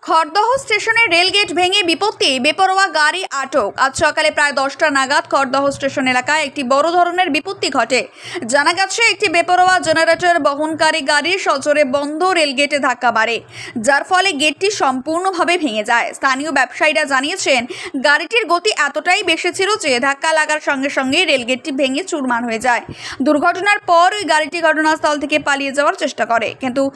খড়দহ স্টেশনের রেলগেট ভেঙে বিপত্তি, বেপরোয়া গাড়ি আটক। আজ সকালে প্রায় 10টা নাগাদ খড়দহ স্টেশন এলাকায় একটি বড় ধরনের বিপত্তি ঘটে। জানা গেছে, একটি বেপরোয়া জেনারেটর বহনকারী গাড়ি সজোরে বন্ধ রেলগেটে ধাক্কা মারে, যার ফলে গেটটি সম্পূর্ণভাবে ভেঙে যায়। স্থানীয় ব্যবসায়ীরা জানিয়েছেন, গাড়িটির গতি এতটাই বেশি ছিল যে ধাক্কা লাগার সঙ্গে সঙ্গে রেলগেটটি ভেঙে চুরমার হয়ে যায়। দুর্ঘটনার পর ওই গাড়িটি ঘটনাস্থল থেকে পালিয়ে যাওয়ার চেষ্টা করে,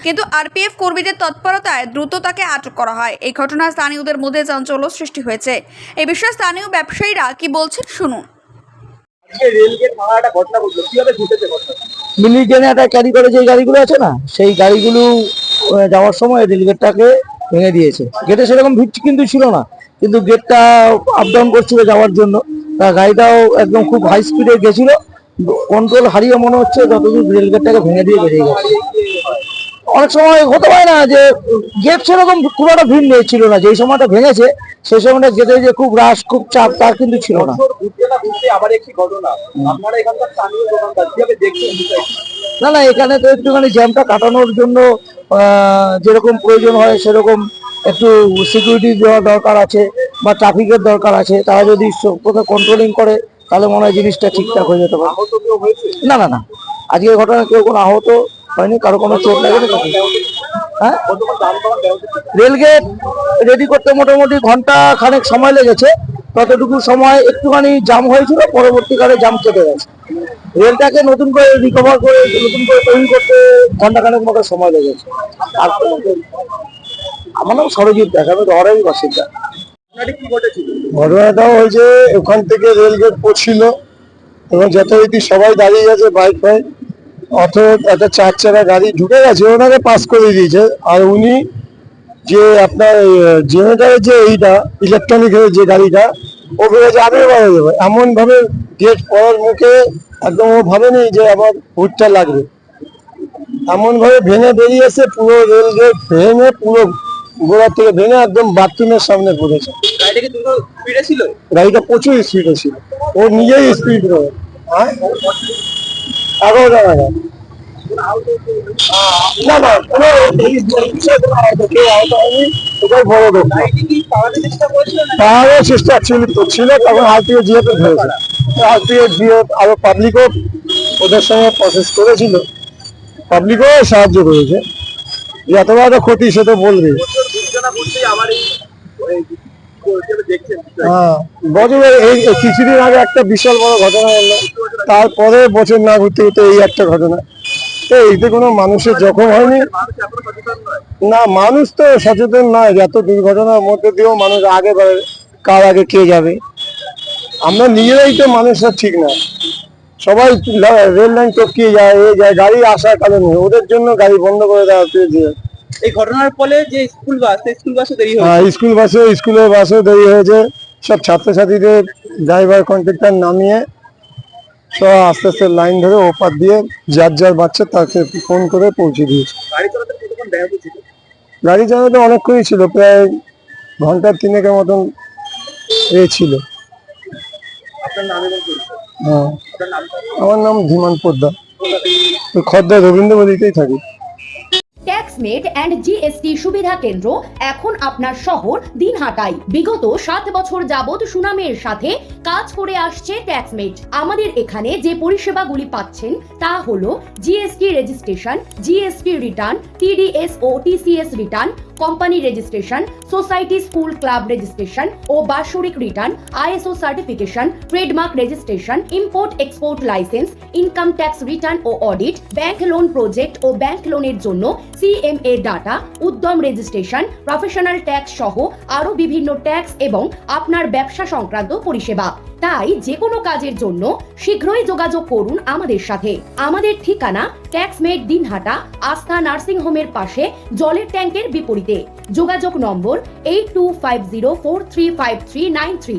কিন্তু আরপিএফ কর্মীদের তৎপরতায় দ্রুত তাকে আটক করা হয়। এই ঘটনায় স্থানীয়দের মধ্যে চাঞ্চল্য সৃষ্টি হয়েছে। এই বিষয়ে স্থানীয় ব্যবসায়ীরা কি বলছেন শুনুন। মিনি ট্রেনে ক্যারি করে যে গাড়িগুলো আছে না, সেই গাড়িগুলো যাওয়ার সময় রেলগেটটাকে ভেঙে দিয়েছে। গেটে সেরকম ভিড় কিন্তু ছিল না, কিন্তু গেটটা আপ ডাউন করছিল যাওয়ার জন্য। গাড়িটাও একদম খুব হাই স্পিডে গেছিল, কন্ট্রোল হারিয়ে মনে হচ্ছে যতদূর রেলগেটটাকে ভেঙে দিয়ে বেরিয়ে গেছে। অনেক সময় হতে পারে না যে গেট সেরকম খুব একটা ভিড় ছিল না, যেই সময়টা ভেঙেছে সেই সময়টা গেটে যে খুব রাশ খুব চাপ তা কিন্তু ছিল না। না না, এখানে তো একটুখানি জ্যামটা কাটানোর জন্য যেরকম প্রয়োজন হয় সেরকম একটু সিকিউরিটি দেওয়ার দরকার আছে বা ট্রাফিকের দরকার আছে। তারা যদি কোথাও কন্ট্রোলিং করে তাহলে মনে হয় জিনিসটা ঠিকঠাক হয়ে যেতে পারে। না না না, আজকের ঘটনা কেউ কোনো আহত হয়নি, কারো কোনো চোট লাগেনি। হ্যাঁ, রেলগেট রেডি করতে মোটামুটি ঘন্টা খানেক সময় লেগেছে। ততটুকু সময় একটুখানি জাম হয়েছিল, পরবর্তীকালে জাম কেটে গেছে। রেলটাকে নতুন করে রিকভার করে নতুন করে তৈরি করতে ঘন্টা খানেক মতো সময় লেগেছে। আমার নাম সরজিৎ দাস, আমি শহরেরই বাসিন্দা। ঘটনাটাও হয়েছে, ওখান থেকে রেলগেট পড়ছিল এবং যথারীতি সবাই দাঁড়িয়ে গেছে, বাইক ফাইক অটো একটা 4 চাকা গাড়ি ঢুকে গেছে, ওনাকে পাস করে দিয়েছে। আর উনি যে আপনার জেনারেটারের যে এইটা ইলেকট্রনিকের যে গাড়িটা, ও ভেবেছে আমি বাড়ে দেবো, এমন ভাবে গেট পড়ার মুখে একদম ও ভাবেনি যে আমার হুটটা লাগবে, এমন ভাবে ভেঙে বেরিয়েছে। পুরো রেল গেট ভেঙে পুরো গোড়া থেকে ভেঙে একদম বাথরুমের সামনে পড়েছে। গাড়িটা প্রচুর স্পিডে ছিল, ও নিজেই স্পিড রয়ে। হ্যাঁ, 11টা নাগাদ। না না, পাওয়ারও চেষ্টা ছিল, তখন আরপিএফ জিএফ ধরেছে। আরপিএফ জিএফ আরো পাবলিকও ওদের সঙ্গে প্রসেস করেছিল, পাবলিকও সাহায্য করেছে। এত বড় ক্ষতি সে তো বলবে। হ্যাঁ, বছরের এই কিছুদিন আগে একটা বিশাল বড় ঘটনা হলো, তারপরে বছর না ঘুরতে ঘুরতে এই একটা ঘটনা। এতে কোনো মানুষের জখম হয়নি। না, মানুষ তো সচেতন নয়, এত দুর্ঘটনার মধ্যে দিয়েও মানুষ আগে বাড়ে, কার আগে কে যাবে। আমরা নিজেরাই তো মানুষরা ঠিক না, সবাই রেল লাইন টপকিয়ে যায়, গাড়ি আসার কারণে ওদের জন্য গাড়ি বন্ধ করে দেওয়া হচ্ছে। এই ঘটনার ফলে যে স্কুল বাসও দেরি হয়েছে। স্কুলের বাসও দেরি হয়েছে। সব ছাত্রছাত্রীদের ড্রাইভার কন্ট্রাক্টর নামিয়ে সব আস্তে আস্তে লাইন ধরে ওপার দিয়ে যার বাচ্চা তাকে ফোন করে পৌঁছে দিয়েছে। গাড়ি চালাতে অনেকক্ষণই ছিল, প্রায় ঘন্টা 3-এর মতন ছিল। হ্যাঁ, আমার নাম ধীমান পোদ্দার, খদ্দার রবীন্দ্রমোদীতেই থাকি। ট্যাক্সমেট অ্যান্ড জিএসটি সুবিধা কেন্দ্র এখন আপনার শহর দিনহাটায়। বিগত 7 বছর যাবত সুনামের সাথে কাজ করে আসছে ট্যাক্সমেট। আমাদের এখানে যে পরিষেবাগুলি পাচ্ছেন তা হলো GST registration, GST return, TDS ও TCS return, company registration, society school club registration ও বাৎসরিক return, ISO certification, trademark registration, import export licence, income tax return ও অডিট, ব্যাংক লোন প্রজেক্ট ও ব্যাংক লোনের জন্য CMA data, Udyam registration, professional tax সহ আরো বিভিন্ন ট্যাক্স এবং আপনার ব্যবসা সংক্রান্ত পরিষেবা। তাই যে কোনো কাজের জন্য শীঘ্রই যোগাযোগ করুন আমাদের সাথে। আমাদের ঠিকানা ট্যাক্সমেট দিনহাটা, আস্থা নার্সিং হোমের পাশে, জলের ট্যাঙ্কের বিপরীতে। যোগাযোগ নম্বর 8250435393।